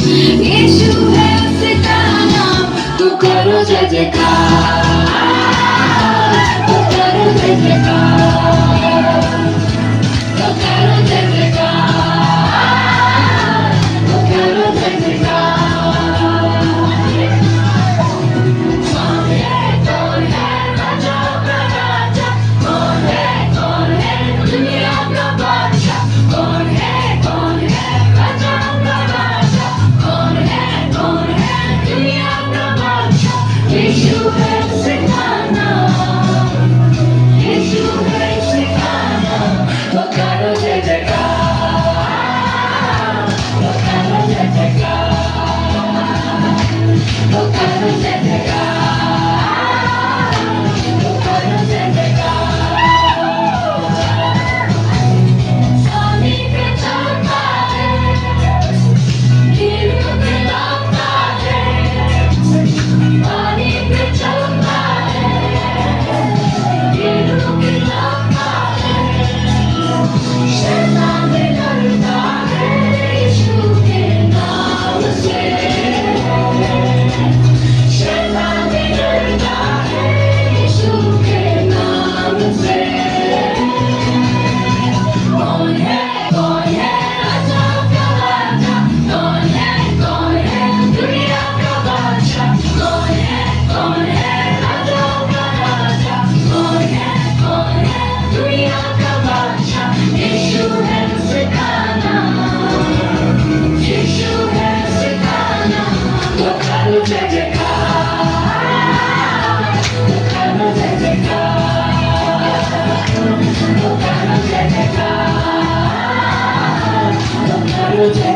यीशु है उसका नाम, तू करो जय जयकार, तू करो जय जयकार, तू करो जय जयकार, तू करो जय जयकार। कौन है राजाओं का राजा, कौन है दुनिया का बादशाह, कौन है राजाओं का राजा, कौन है दुनिया का बादशाह। यीशु है उसका नाम, यीशु है उसका नाम, तो करो जय जयकार, तो करो जय जयकार, तो करो जय जयकार, तो करो जय जयकार। स्वामी पे चलता है, गिर के लाता है, पानी पे चलता है, गिर के लाता है। शैतान डरता है यीशु के नाम से, शैतान डरता है यीशु के नाम से। कौन है राजा का राजा, कौन है दुनिया का बादशाह, कौन है राजा का राजा, कौन है दुनिया का बादशाह। यीशु है उसका नाम, यीशु है उसका नाम, तो करो जय जयकार, तो करो जय जयकार, तो करो जय जयकार, तो करो जय